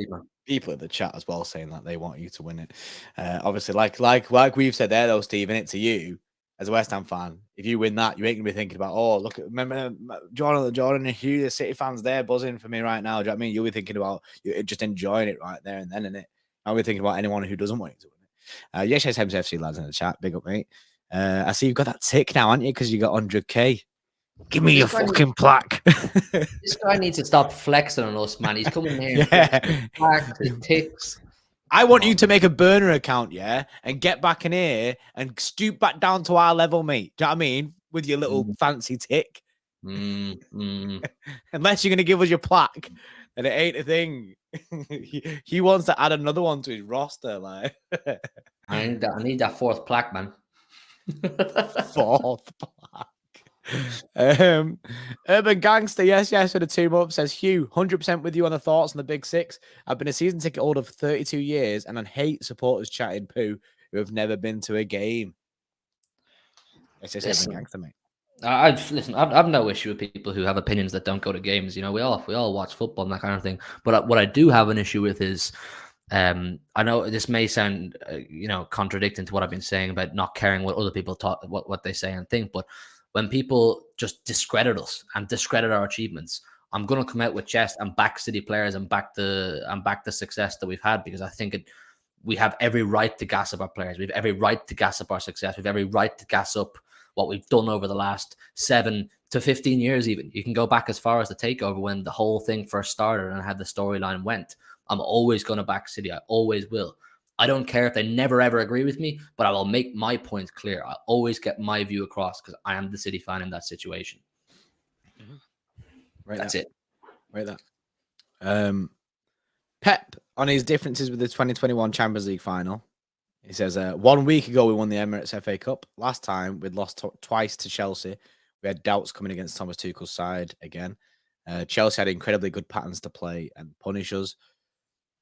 people in the chat as well saying that they want you to win it. Obviously, like we've said there, though, Steve, and it to you as a West Ham fan, if you win that, you ain't gonna be thinking about, oh, look, remember Jordan and Hugh, the City fans there buzzing for me right now. Do you know what I mean? You'll be thinking about you just enjoying it right there and then, innit? I'll be thinking about anyone who doesn't want you to win it. Yes, FC lads in the chat. Big up, mate. I see you've got that tick now, haven't you? Because you got 100k. Give me your fucking plaque. This guy needs to stop flexing on us, man. He's coming here and Yeah. flexing his plaques, his ticks. I want you to make a burner account, yeah, and get back in here and stoop back down to our level, mate. Do you know what I mean? With your little fancy tick. Unless you're going to give us your plaque, then it ain't a thing. He wants to add another one to his roster. Like, I need that fourth plaque, man. fourth plaque. Urban Gangster, yes, for the 2 months, says Hugh, 100% with you on the thoughts on the Big Six. I've been a season ticket holder for 32 years and I hate supporters chatting poo who have never been to a game. It's just Urban Gangster, mate. I've no issue with people who have opinions that don't go to games. You know, we all watch football and that kind of thing. But what I do have an issue with is, I know this may sound, contradicting to what I've been saying about not caring what other people talk, what they say and think. But when people just discredit us and discredit our achievements, I'm going to come out with chest and back City players and back the success that we've had, because I think we have every right to gas up our players. We have every right to gas up our success. We have every right to gas up what we've done over the last 7 to 15 years. Even you can go back as far as the takeover when the whole thing first started and how the storyline went. I'm always going to back City. I always will. I don't care if they never, ever agree with me, but I will make my point clear. I always get my view across because I am the City fan in that situation. Right, that's it. Right, that. Pep on his differences with the 2021 Champions League final. He says, 1 week ago, we won the Emirates FA Cup. Last time, we'd lost twice to Chelsea. We had doubts coming against Thomas Tuchel's side again. Chelsea had incredibly good patterns to play and punish us.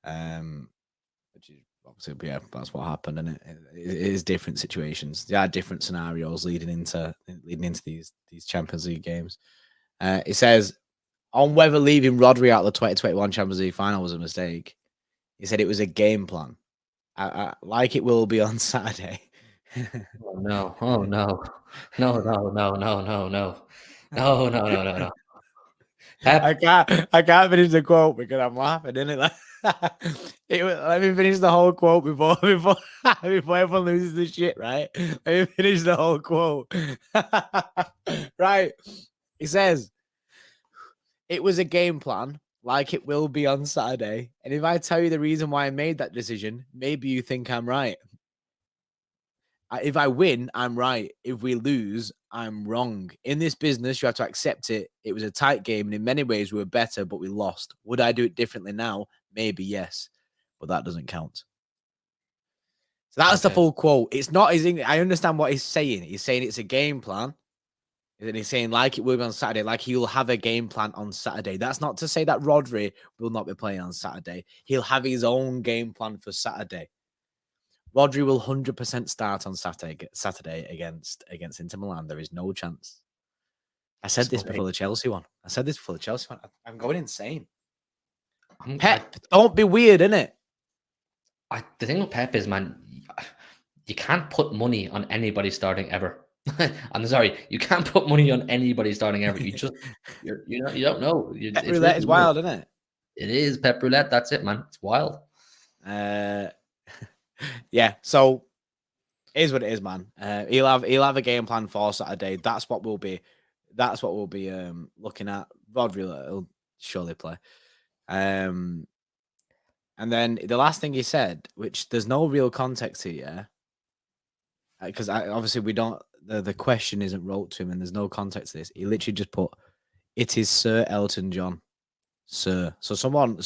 Which is obviously, yeah, that's what happened, and it is different situations. There are different scenarios leading into these Champions League games. It says on whether leaving Rodri out of the 2021 Champions League final was a mistake. He said it was a game plan. I like it will be on Saturday. Oh no! No! Pep. I can't finish the quote because I'm laughing, innit? Let me finish the whole quote before everyone loses the shit, right? Let me finish the whole quote. Right. He says, it was a game plan, like it will be on Saturday. And if I tell you the reason why I made that decision, maybe you think I'm right. If I win, I'm right. If we lose, I'm wrong. In this business, you have to accept it. It was a tight game, and in many ways, we were better, but we lost. Would I do it differently now? Maybe yes, but that doesn't count. So that's the full quote. It's not his English. I understand what he's saying. He's saying it's a game plan. And he's saying like it will be on Saturday, like he'll have a game plan on Saturday. That's not to say that Rodri will not be playing on Saturday. He'll have his own game plan for Saturday. Rodri will 100% start on Saturday against Inter Milan. There is no chance. I said this before the Chelsea one. I'm going insane. Pep, don't be weird, innit? The thing with Pep is, man, you can't put money on anybody starting ever. I'm sorry, you can't put money on anybody starting ever. You just, you don't know. Pep roulette is wild, isn't it? It is Pep roulette. That's it, man. It's wild. Yeah. So, it is what it is, man. He'll have a game plan for Saturday. That's what we'll be looking at. Rodri will surely play. And then the last thing he said, which there's no real context here, because obviously we don't. The question isn't wrote to him, and there's no context to this. He literally just put, "It is Sir Elton John, Sir." So someone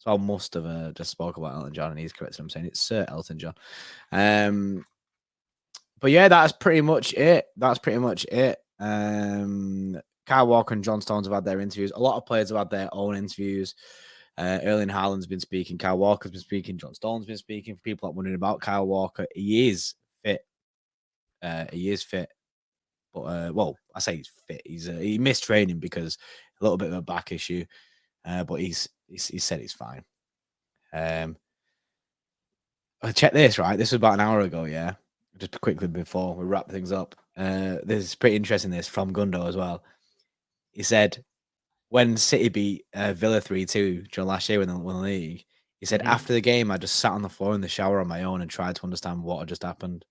must have just spoke about Elton John, and he's corrected him saying it's Sir Elton John. But yeah, that's pretty much it. Kyle Walker and John Stones have had their interviews. A lot of players have had their own interviews. Erling Haaland's been speaking. Kyle Walker's been speaking. John Stone's been speaking. For people that are wondering about Kyle Walker, he is fit. But well, I say he's fit. He missed training because a little bit of a back issue. But he said he's fine. Check this, right? This was about an hour ago, yeah. Just quickly before we wrap things up. This is pretty interesting. This from Gundo as well. He said when City beat Villa 3-2 during last year when they won the league, he said after the game I just sat on the floor in the shower on my own and tried to understand what had just happened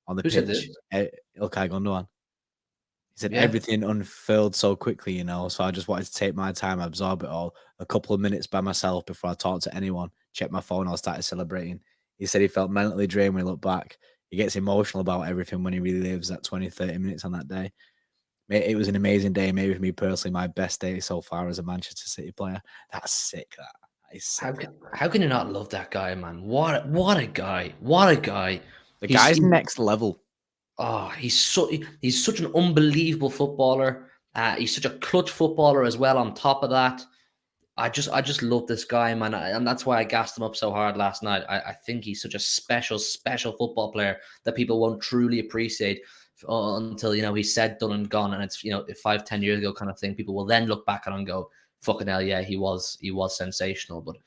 on the pitch. Ilkay Gündoğan. He said Yeah. everything unfurled so quickly, you know. So I just wanted to take my time, absorb it all. A couple of minutes by myself before I talked to anyone. Check my phone. I started celebrating. He said he felt mentally drained when he looked back. He gets emotional about everything when he really lives that 20, 30 minutes on that day. It was an amazing day. Maybe for me personally, my best day so far as a Manchester City player. That's sick. That is sick. How can you not love that guy, man? What a guy! What a guy! The guy's next level. Oh, he's such an unbelievable footballer. He's such a clutch footballer as well. On top of that, I just love this guy, man, and that's why I gassed him up so hard last night. I think he's such a special football player that people won't truly appreciate until he's said, done, and gone, and it's 5-10 years ago kind of thing. People will then look back on and go, "Fucking hell, yeah, he was sensational." But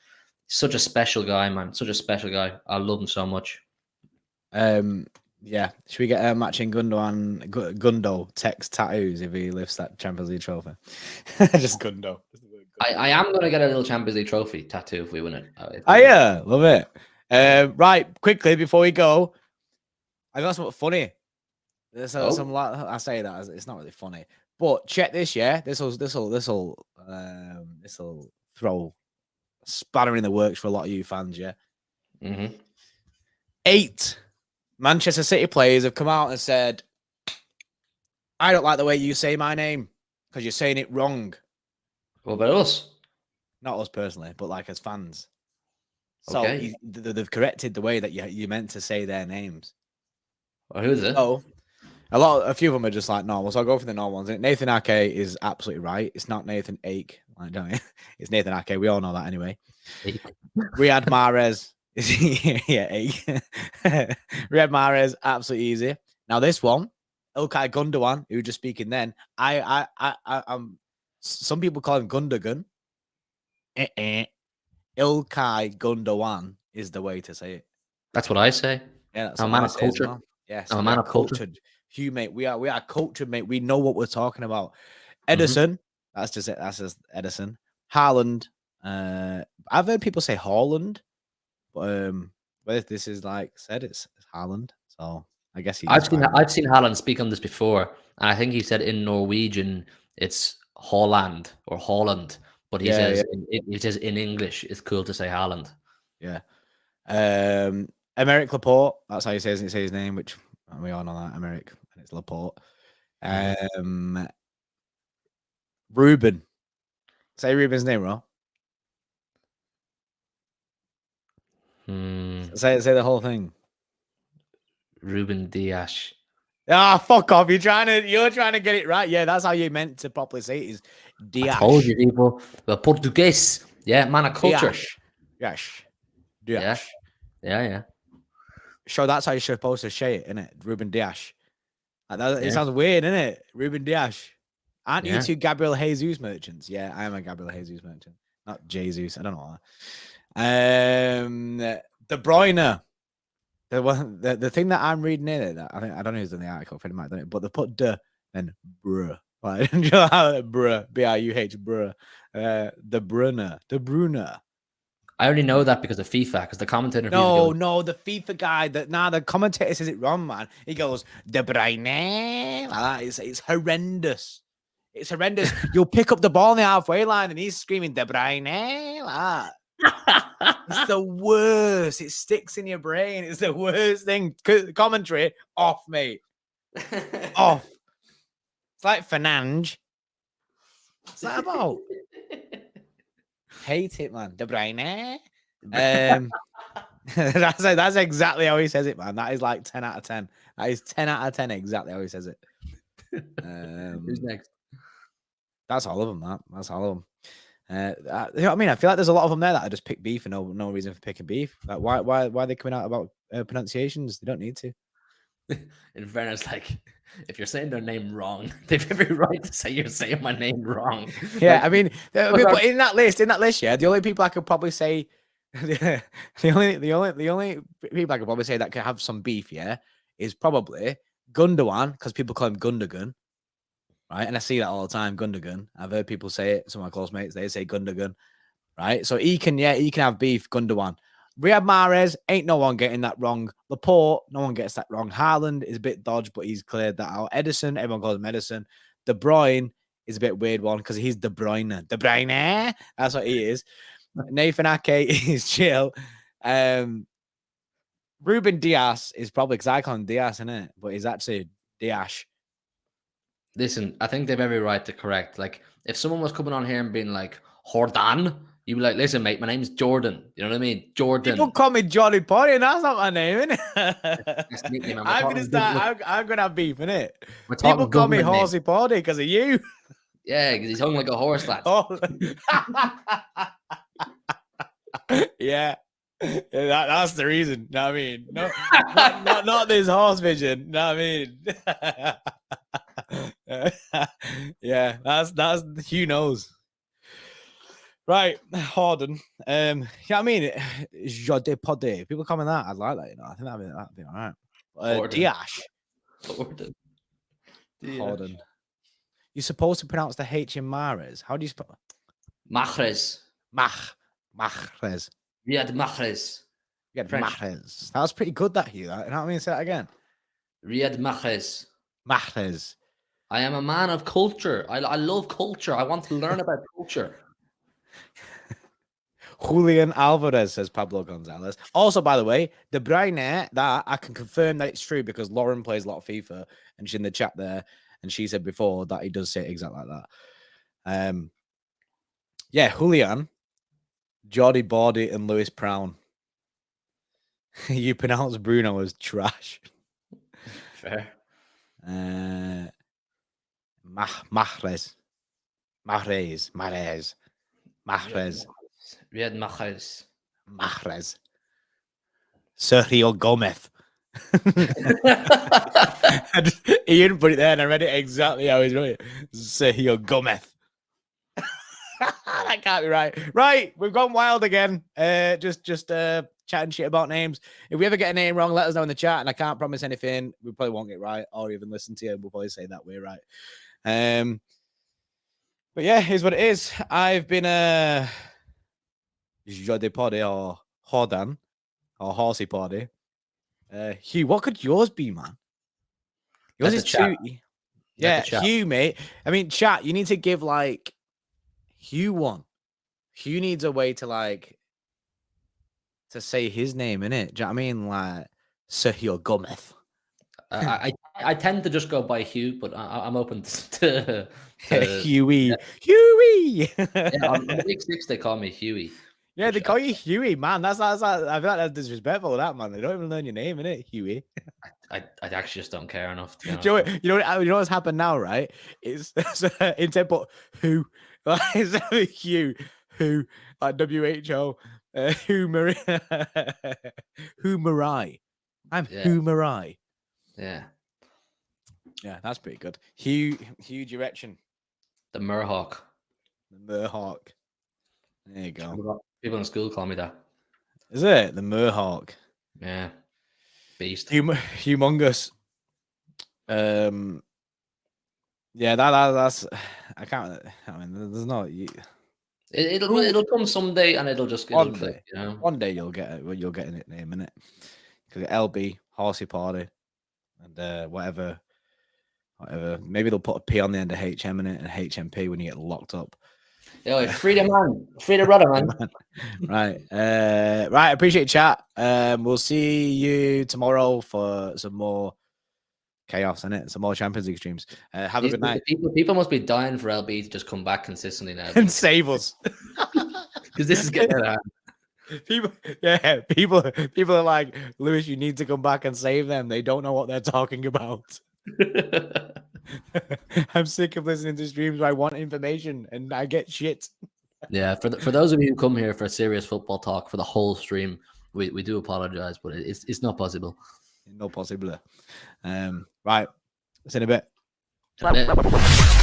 such a special guy, man, such a special guy. I love him so much. Yeah. Should we get a matching Gundo text tattoos if he lifts that Champions League trophy? Just Gundo. I am going to get a little Champions League trophy tattoo if we win it. Yeah, love it. Right, quickly before we go, I got something funny. There's some. I say that it's not really funny, but check this. Yeah, this will throw a spanner in the works for a lot of you fans. Yeah. 8 Manchester City players have come out and said, "I don't like the way you say my name because you're saying it wrong." What about us? Not us personally, but like as fans. So Okay. they've corrected the way that you meant to say their names. Well, who is it? Oh, a few of them are just like normal. So I'll go for the normal ones. Nathan Ake is absolutely right. It's not Nathan Ake. Like, don't you? It's Nathan Ake. We all know that anyway. Riyad Mahrez. Yeah, Ake. Riyad Mahrez, absolutely easy. Now this one, Ilkay Gündoğan, who were just speaking then. I'm. Some people call him Gundogan. Ilkay Gündoğan is the way to say it. That's what I say. Yeah, that's I'm a man of culture. Well. Yes, I'm a man of cultured. Hugh, mate, we are cultured, mate. We know what we're talking about. Edison, that's just it. That's just Edison. Haaland. I've heard people say Haaland, but whether this is like said, it's Haaland. So I guess I've seen Haaland speak on this before, and I think he said in Norwegian it's Holland or Holland, but he says in English it's cool to say Haaland. Yeah. Emerick Laporte, that's how he says his name, which we all know that, Emerick, and it's Laporte. Ruben. Say Ruben's name, bro. Say the whole thing. Ruben Dias. Ah, fuck off. You're trying to get it right. Yeah, that's how you meant to properly say it is Dias. I told you, people. The Portuguese. Yeah, man of culture. Dias. Yeah. So that's how you're supposed to say it, innit? Ruben Dias. It sounds weird, innit? Ruben Dias. Aren't you two Gabriel Jesus merchants? Yeah, I am a Gabriel Jesus merchant. Not Jesus. I don't know why. De Bruyne. The thing that I'm reading in it, I don't know who's done the article, if might have done it, but they put de and bruh. Like, bruh. B-R-U-H, bruh. De Bruyne. I only know that because of FIFA, because the commentator. No, the FIFA guy. The commentator says it wrong, man. He goes De Bruyne. Like that. It's horrendous. It's horrendous. You'll pick up the ball on the halfway line, and he's screaming De Bruyne. Like that. It's the worst. It sticks in your brain. It's the worst thing. Commentary off, mate. Off. It's like Fernandes. What's that about? Hate it, man. De Bruyne. That's exactly how he says it, man. That is like 10 out of 10. That is 10 out of 10 exactly how he says it. Who's next? That's all of them. That's all of them. You know what I mean? I feel like there's a lot of them there that I just pick beef for no reason for picking beef. Like why are they coming out about pronunciations? They don't need to. In fairness, like if you're saying their name wrong, they've every right to say you're saying my name wrong. Yeah, like, I mean, but in that list, yeah, the only people I could probably say, the only people I could probably say that could have some beef, yeah, is probably Gündoğan, because people call him Gundogan. Right, and I see that all the time, Gundogan. I've heard people say it. Some of my close mates, they say Gundogan. Right, so he can have beef, Gündoğan. Riyad Mahrez, ain't no one getting that wrong. Laporte, no one gets that wrong. Haaland is a bit dodged, but he's cleared that out. Edison, everyone calls him Edison. De Bruyne is a bit weird one because he's De Bruyne. De Bruyne, that's what he is. Nathan Ake is chill. Ruben Diaz is probably, because I call him Diaz, isn't it? But he's actually Diaz. Listen, I think they've every right to correct. Like, if someone was coming on here and being like, Jordan, you'd be like, listen, mate, my name's Jordan. You know what I mean? Jordan. People call me Johnny Potty, and that's not my name, innit? That's nickname, man. I'm gonna have beef, innit? We're talking People call me government Horsey Potty because of you. Yeah, because he's hung like a horse, lad. Oh. Yeah. That's the reason. Know what I mean? No, not this horse vision. Know what I mean? Yeah, that's Hugh knows. Right, Harden. Yeah, I mean, Jode Pode. People comment that. I'd like that. You know, I think that'd be all right. Diash. Harden. You're supposed to pronounce the H in Mahrez. How do you spell? Mahrez. Mahrez. Riyad Mahrez. Yeah, Mahrez. That was pretty good, that Hugh. You know what I mean? Say that again. Riyad Mahrez. Mahrez. I am a man of culture. I love culture. I want to learn about culture. Julian Alvarez, says Pablo Gonzalez. Also, by the way, De Bruyne, that I can confirm that it's true because Lauren plays a lot of FIFA and she's in the chat there, and she said before that he does say it exactly like that. Yeah, Julian, Jordi Bordy, and Lewis Brown. You pronounce Bruno as trash. Fair. Mahrez. Riyad Mahrez. Mahrez. Sergio Gomez. He didn't put it there, and I read it exactly how he's wrote it. Sergio Gomez. That can't be right. Right, we've gone wild again. Just chatting shit about names. If we ever get a name wrong, let us know in the chat. And I can't promise anything. We probably won't get right, or even listen to you. We'll probably say that we're right. But yeah, here's what it is. I've been Jode Poddy or Jordan or Horsey Poddy. Hugh, what could yours be, man? Yours is too. Yeah, Hugh, mate. I mean, chat. You need to give like Hugh one. Hugh needs a way to like to say his name, innit? Do you know what I mean? Like Sergio Gomez. I tend to just go by Hugh, but I'm open to Huey. Yeah. Huey. Yeah, on the Big Six, they call me Huey. Yeah, they call you Huey, man. That's I feel like that's disrespectful, that man. They don't even learn your name, innit? Huey. I actually just don't care enough. To you know what's happened now, right? It's instead but who, like instead of Hugh, who, like WHO, who Marai. I'm Who Marai. Yeah. Yeah, that's pretty good. Huge erection. The Murhawk. The Murhawk. There you go. People in school call me that. Is it? The Murhawk. Yeah. Beast. Humongous. Yeah, that's I can't. I mean, there's no. It'll come someday, and it'll one click, day. you know? One day you'll get it. You'll get a nickname, innit? Because LB, Horsey Party, and whatever. Maybe they'll put a P on the end of HM in it and HMP when you get locked up. Yo, free the man, free the brother, man. Right. Right. Appreciate chat. We'll see you tomorrow for some more chaos in it, some more Champions League streams. Have a good night. People must be dying for LB to just come back consistently now and save us, because this is getting out. People are like, Lewis, you need to come back and save them. They don't know what they're talking about. I'm sick of listening to streams where I want information and I get shit. Yeah, for those of you who come here for serious football talk for the whole stream, we do apologize, but it's not possible. Not possible. Right, it's in a bit. In a bit.